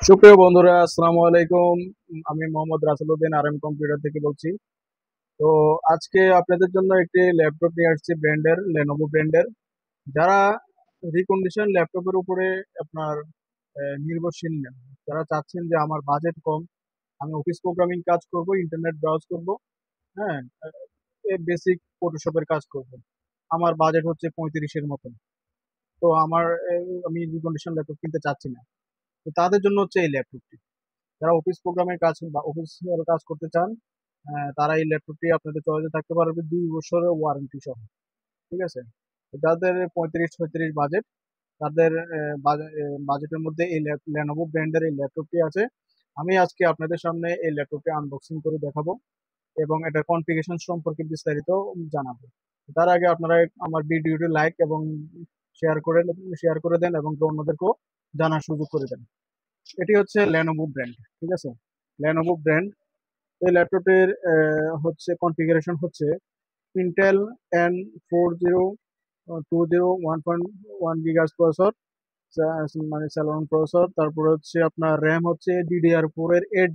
সুপ্রিয় বন্ধুরা, আসসালামু আলাইকুম। আমি Mohammad Rasel Uddin R M computer থেকে বলছি। তো আজকে আপনাদের জন্য একটি ল্যাপটপ নিয়ে আসছি, লেনোভো ব্র্যান্ডের। যারা রিকন্ডিশন ল্যাপটপের উপরে আপনার নির্ভরশীল নেন, যারা চাচ্ছেন যে আমার বাজেট কম, আমি অফিস প্রোগ্রামিং কাজ করব, ইন্টারনেট ব্রাউজ করব, হ্যাঁ, বেসিক ফটোশপের কাজ করব, আমার বাজেট হচ্ছে 35-এর মতন। তো আমি রিকন্ডিশন ল্যাপটপ কিনতে চাচ্ছি না। তো তাদের জন্য হচ্ছে এই ল্যাপটপটি। যারা অফিস প্রোগ্রামের কাজ বা অফিসিয়াল কাজ করতে চান, তারা এই ল্যাপটপটি আপনাদের চয়েসে থাকতে পারবে 2 বছরের ওয়ারেন্টি সহ। ঠিক আছে? তো যাদের 35-36 বাজেট, তাদের বাজেটের মধ্যে এই লেনোভো ব্র্যান্ডের এই ল্যাপটপটি আছে। আমি আজকে আপনাদের সামনে এই ল্যাপটপটি আনবক্সিং করে দেখাবো এবং এটার কনফিগারেশন সম্পর্কে বিস্তারিত জানাবো। তার আগে আপনারা আমার ভিডিওটি লাইক এবং শেয়ার করে শেয়ার করে দেন এবং অন্যদেরকেও জানার সুযোগ করে দেন। এটি হচ্ছে লেনোভো ব্র্যান্ড। ঠিক আছে? Lenovo brand. এই ল্যাপটপের হচ্ছে কনফিগারেশন হচ্ছে ইন্টেল N4020 1.1 গিগাহার্টজ প্রসেসর, মানে স্যালোন প্রসেসর। তারপরে হচ্ছে আপনার র্যাম হচ্ছে DDR4 এর 8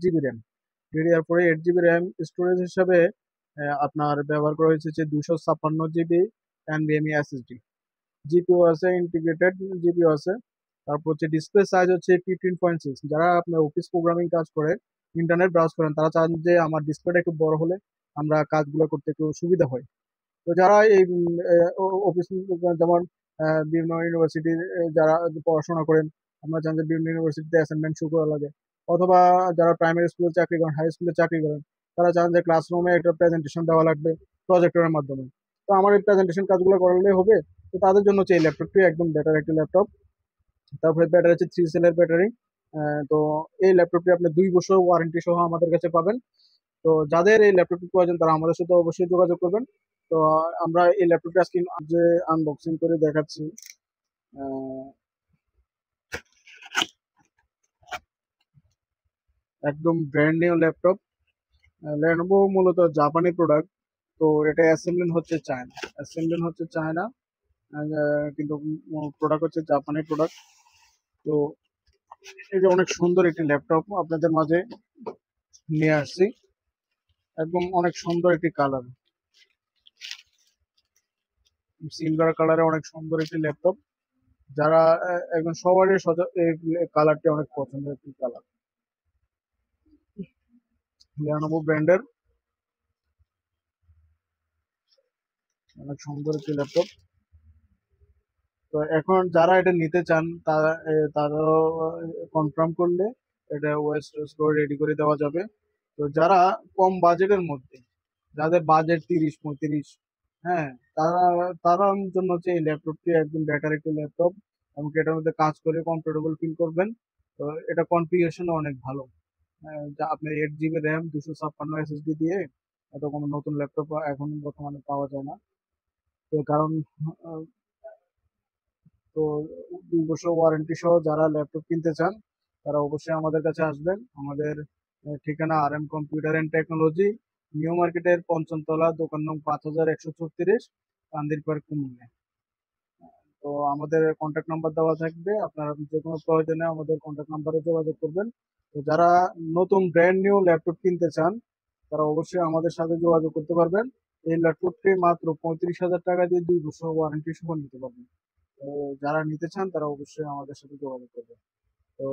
জিবি র্যাম স্টোরেজ হিসাবে। আপনার ব্যবহার করা হয়েছে যে 256 জিবি NVMe SSD। জিপিও আছে, ইন্টিগ্রেটেড জিপিও আছে। তারপর হচ্ছে ডিসপ্লে সাইজ হচ্ছে 15.6। যারা আপনার অফিস প্রোগ্রামিং কাজ করে, ইন্টারনেট ব্রাউজ করেন, তারা চান যে আমার ডিসপ্লেটা একটু বড় হলে আমরা কাজগুলো করতে একটু সুবিধা হয়। তো যারা এই অফিস, যেমন বিভিন্ন ইউনিভার্সিটির যারা পড়াশোনা করেন, আমরা জানি যে বিভিন্ন ইউনিভার্সিটিতে অ্যাসাইনমেন্ট শুরু করা লাগে। অথবা যারা প্রাইমারি স্কুলে চাকরি করেন, হাই স্কুলে চাকরি করেন, তারা চান যে ক্লাসরুমে একটা প্রেজেন্টেশন দেওয়া লাগবে প্রজেক্টরের মাধ্যমে। তো আমার এই প্রেজেন্টেশন কাজগুলো করালে হবে। তো তাদের জন্য হচ্ছে এই ল্যাপটপটি একদম বেটার একটি ল্যাপটপ। তারপরে ব্যাটারি হচ্ছে 3 সেলের ব্যাটারি। তো এই ল্যাপটপটি আপনি 2 বছর ওয়ারেন্টি সহ আমাদের কাছে পাবেন। তো যাদের এই ল্যাপটপটি প্রয়োজন তারা আমাদের সাথে অবশ্যই যোগাযোগ করবেন। তো আমরা এই ল্যাপটপটি আজকে যে আনবক্সিং করে দেখাচ্ছি। আহ, একদম ব্র্যান্ড নিউ ল্যাপটপ। লেনোভো মূলত জাপানি প্রোডাক্ট। তো এটা অ্যাসেম্বলিং হচ্ছে চায়না, কিন্তু প্রোডাক্ট হচ্ছে জাপানি প্রোডাক্ট। তো এই যে অনেক সুন্দর একটি ল্যাপটপ আপনাদের মাঝে নিয়ে আসছি। একদম অনেক সুন্দর একটি কালার, সিলভার কালারে অনেক সুন্দর একটি ল্যাপটপ। যারা একদম সবারই এই কালারটি অনেক পছন্দের একটি কালার। লেনোভো ব্র্যান্ডের অনেক সুন্দর একটি ল্যাপটপ। তো এখন যারা এটা নিতে চান তারাও কনফার্ম করলে এটা ওয়েস্ট করে রেডি করে দেওয়া যাবে। তো যারা কম বাজেটের মধ্যে, যাদের বাজেট 30-35, হ্যাঁ, তারা তারার জন্য হচ্ছে এই ল্যাপটপটি একদম বেটার একটি ল্যাপটপ। এবং এটার মধ্যে কাজ করে কমফোর্টেবল ফিল করবেন। তো এটা কনফিগারেশন অনেক ভালো। যা আপনার 8 জিবি র্যাম, 256 SSD দিয়ে এত কোনো নতুন ল্যাপটপ এখন বর্তমানে পাওয়া যায় না। তো কারণ আহ, তো 2 বছর ওয়ারেন্টি সহ যারা ল্যাপটপ কিনতে চান তারা অবশ্যই আমাদের কাছে আসবেন। আমাদের ঠিকানা RM computer and technology, new মার্কেটের 5ম তলা, দোকান নং 5134, কান্দিরপাড়, কুমিল্লা। তো আমাদের কন্ট্যাক্ট নাম্বার দেওয়া থাকবে, আপনারা যে কোনো প্রয়োজনে আমাদের কন্ট্যাক্ট নাম্বারে যোগাযোগ করবেন। তো যারা নতুন ব্র্যান্ড নিউ ল্যাপটপ কিনতে চান তারা অবশ্যই আমাদের সাথে যোগাযোগ করতে পারবেন। এই ল্যাপটপটি মাত্র 35,000 টাকা দিয়ে 2 বছর ওয়ারেন্টি সহ নিতে পারবেন। তো যারা নিতে চান তারা অবশ্যই আমাদের সাথে যোগাযোগ করবেন। তো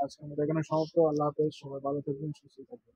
আজকে আমাদের এখানে সমাপ্ত। আল্লাহ হাফেজ। সবাই ভালো থাকবেন, সুস্থ থাকবেন।